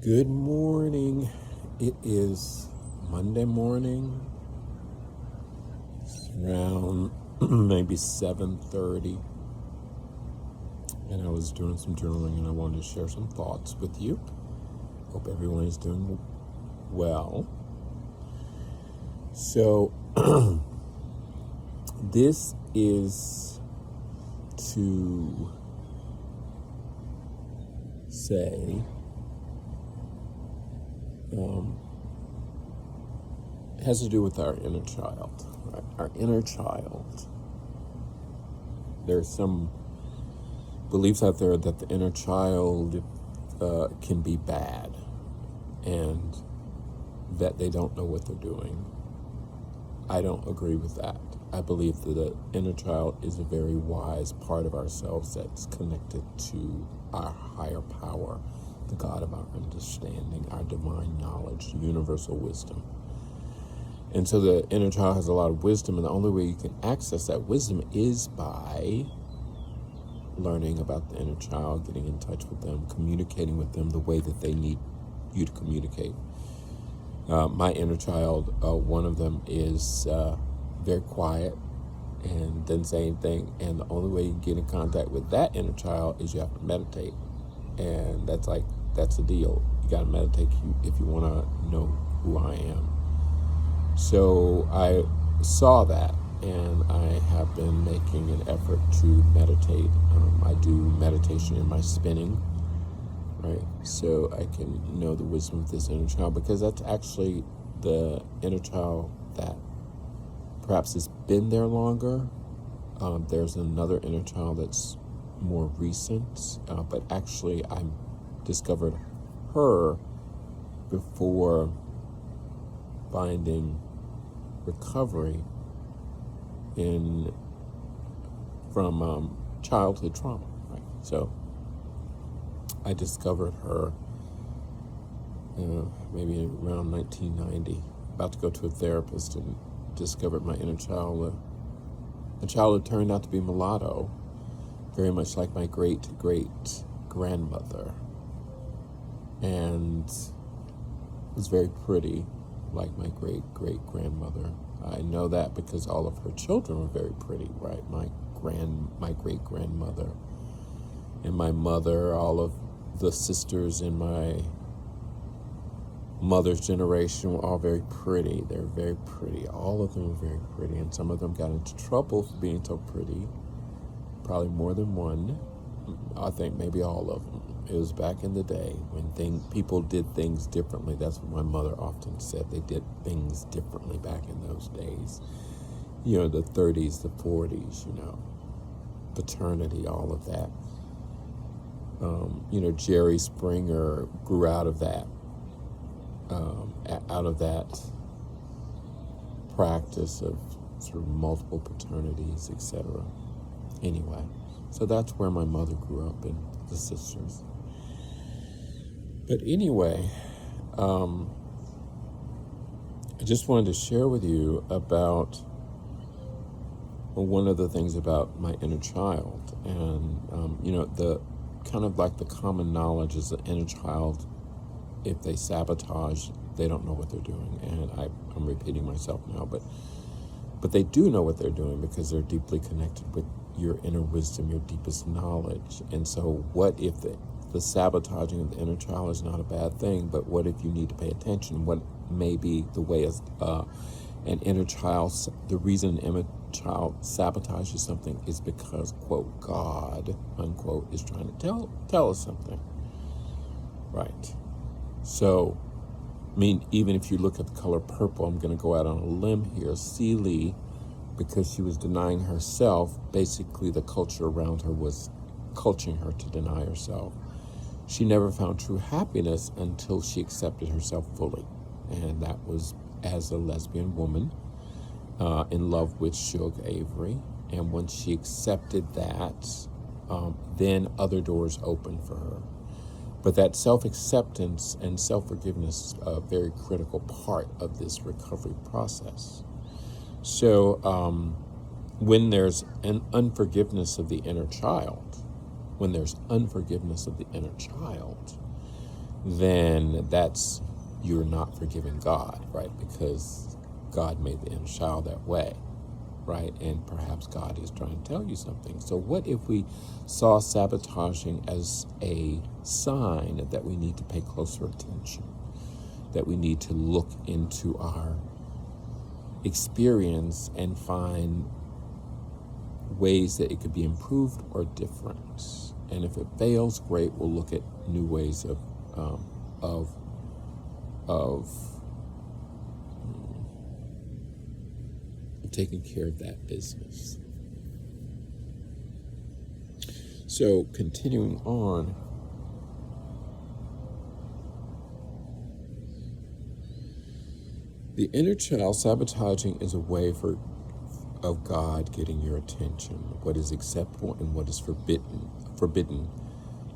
Good morning. It is Monday morning. It's around maybe 7:30, and I was doing some journaling, and I wanted to share some thoughts with you. Hope everyone is doing well. So, this is to say, it has to do with our inner child, right? Our inner child. There's some beliefs out there that the inner child can be bad and that they don't know what they're doing. I don't agree with that. I believe that the inner child is a very wise part of ourselves that's connected to our higher power, the God of our understanding, our divine knowledge, universal wisdom. And so the inner child has a lot of wisdom, and the only way you can access that wisdom is by learning about the inner child, getting in touch with them, communicating with them the way that they need you to communicate. My inner child, one of them is very quiet and doesn't say anything, and the only way you can get in contact with that inner child is you have to meditate. And that's the deal. You got to meditate if you want to know who I am. So I saw that, and I have been making an effort to meditate. I do meditation in my spinning, right? So I can know the wisdom of this inner child, because that's actually the inner child that perhaps has been there longer. There's another inner child that's more recent, but actually I discovered her before finding recovery from childhood trauma, right? So I discovered her maybe around 1990, about to go to a therapist, and discovered my inner child, a child who turned out to be mulatto, very much like my great-great-grandmother, and was very pretty, like my great-great-grandmother. I know that because all of her children were very pretty, right? My great-grandmother and my mother, all of the sisters in my mother's generation were all very pretty. They're very pretty. All of them were very pretty, and some of them got into trouble for being so pretty. Probably more than one. I think maybe all of them. It was back in the day when people did things differently. That's what my mother often said. They did things differently back in those days. The 30s, the 40s, paternity, all of that. Jerry Springer grew out of that practice of sort of multiple paternities, etc. Anyway, so that's where my mother grew up, and the sisters. But anyway, I just wanted to share with you about one of the things about my inner child. And, the kind of like the common knowledge is the inner child, if they sabotage, they don't know what they're doing. And I'm repeating myself now, but they do know what they're doing, because they're deeply connected with your inner wisdom, your deepest knowledge. And so what if the sabotaging of the inner child is not a bad thing, but what if you need to pay attention? What may be the way an inner child, the reason an inner child sabotages something is because, quote, God, unquote, is trying to tell us something, right? So, even if you look at the color purple, I'm going to go out on a limb here. Celie, because she was denying herself, basically the culture around her was coaching her to deny herself. She never found true happiness until she accepted herself fully. And that was as a lesbian woman in love with Suge Avery. And once she accepted that, then other doors opened for her. But that self-acceptance and self-forgiveness is a very critical part of this recovery process. So when there's an unforgiveness of the inner child, then you're not forgiving God, right? Because God made the inner child that way, right? And perhaps God is trying to tell you something. So what if we saw sabotaging as a sign that we need to pay closer attention, that we need to look into our experience and find ways that it could be improved or different? And if it fails, great, we'll look at new ways of taking care of that business. So continuing on, the inner child sabotaging is a way of God getting your attention. What is acceptable and what is forbidden.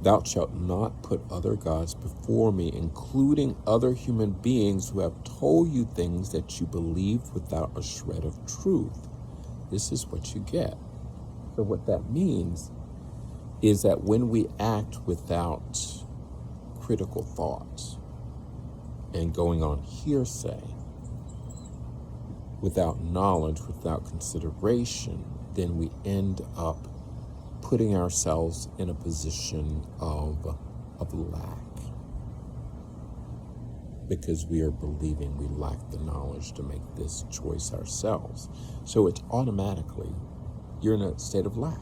Thou shalt not put other gods before me, including other human beings who have told you things that you believe without a shred of truth. This is what you get. So what that means is that when we act without critical thought and going on hearsay, without knowledge, without consideration, then we end up putting ourselves in a position of lack, because we are believing we lack the knowledge to make this choice ourselves. So it's automatically, you're in a state of lack.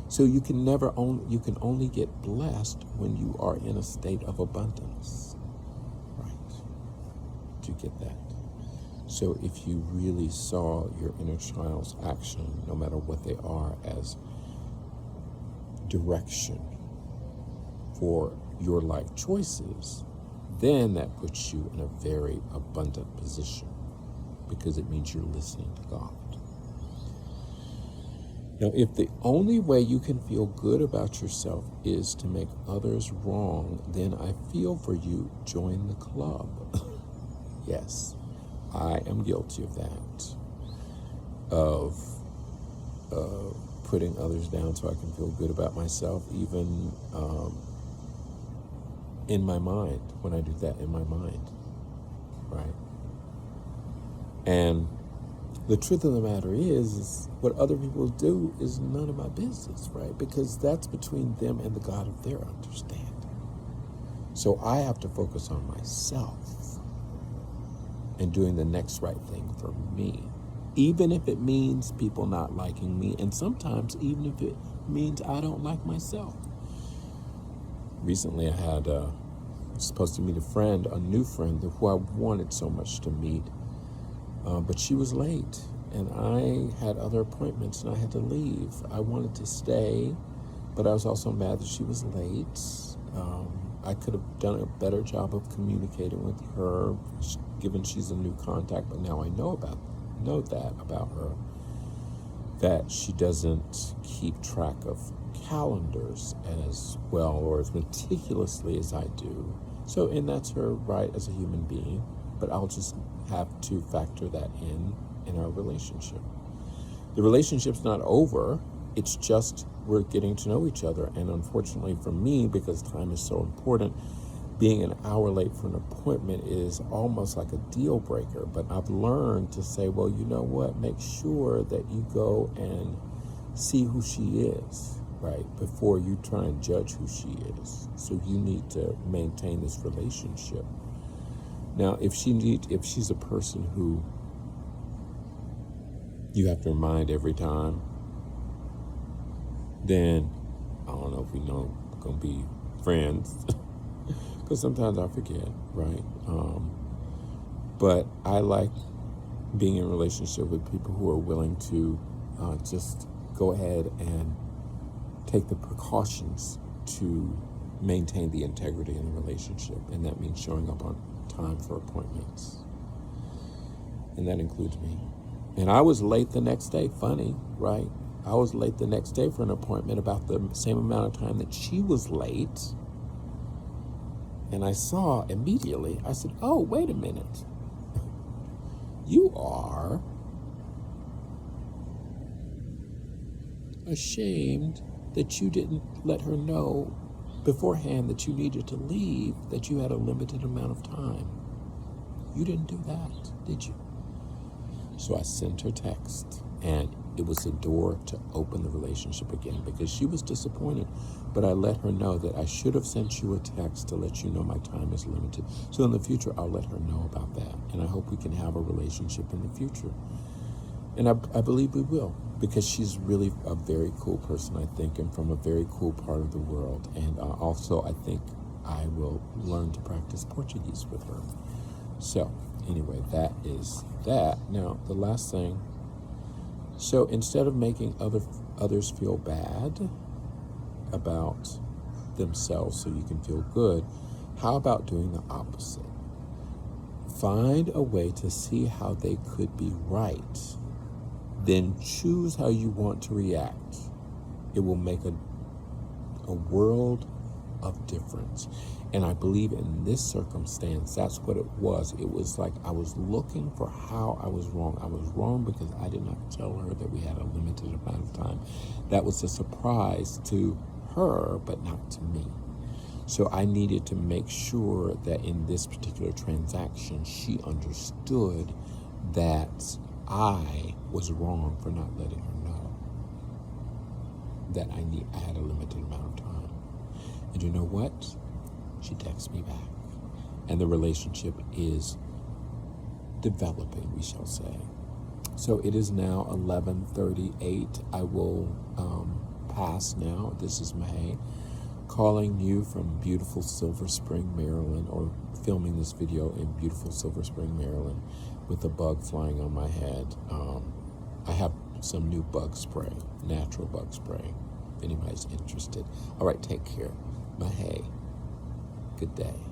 So you can only get blessed when you are in a state of abundance, right? Do you get that? So if you really saw your inner child's action, no matter what they are, as direction for your life choices, then that puts you in a very abundant position, because it means you're listening to God. Now, if the only way you can feel good about yourself is to make others wrong, then I feel for you. Join the club. Yes, I am guilty of that, of putting others down so I can feel good about myself, even in my mind, when I do that in my mind, right? And the truth of the matter is what other people do is none of my business, right? Because that's between them and the God of their understanding. So I have to focus on myself and doing the next right thing for me, even if it means people not liking me, and sometimes even if it means I don't like myself. Recently I was supposed to meet a new friend who I wanted so much to meet, but she was late, and I had other appointments and I had to leave. I wanted to stay, but I was also mad that she was late. I could have done a better job of communicating with her, given she's a new contact, but now I know that about her, that she doesn't keep track of calendars as well or as meticulously as I do. So, and that's her right as a human being, but I'll just have to factor that in our relationship. The relationship's not over, it's just we're getting to know each other. And unfortunately for me, because time is so important, being an hour late for an appointment is almost like a deal breaker. But I've learned to say, well, you know what? Make sure that you go and see who she is, right? Before you try and judge who she is. So you need to maintain this relationship. Now, if she's a person who you have to remind every time, then I don't know if we know we're going to be friends. Because sometimes I forget, right? But I like being in a relationship with people who are willing to just go ahead and take the precautions to maintain the integrity in the relationship. And that means showing up on time for appointments. And that includes me. And I was late the next day. Funny, right? I was late the next day for an appointment about the same amount of time that she was late. And I saw immediately, I said, oh, wait a minute. You are ashamed that you didn't let her know beforehand that you needed to leave, that you had a limited amount of time. You didn't do that, did you? So I sent her text, and it was a door to open the relationship again, because she was disappointed. But I let her know that I should have sent you a text to let you know my time is limited. So in the future, I'll let her know about that. And I hope we can have a relationship in the future. And I believe we will, because she's really a very cool person, I think, and from a very cool part of the world. And also, I think I will learn to practice Portuguese with her. So anyway, that is that. Now, the last thing. So instead of making others feel bad about themselves so you can feel good, how about doing the opposite? Find a way to see how they could be right. Then choose how you want to react. It will make a world of difference. And I believe in this circumstance, that's what it was. It was like I was looking for how I was wrong. I was wrong because I did not tell her that we had a limited amount of time. That was a surprise to her, but not to me. So I needed to make sure that in this particular transaction, she understood that I was wrong for not letting her know that I had a limited amount of time. And you know what? She texts me back. And the relationship is developing, we shall say. So it is now 11:38. I will pass now. This is Mahay calling you from beautiful Silver Spring, Maryland, or filming this video in beautiful Silver Spring, Maryland, with a bug flying on my head. I have some new bug spray, natural bug spray, if anybody's interested. All right, take care. Mahay. Good day.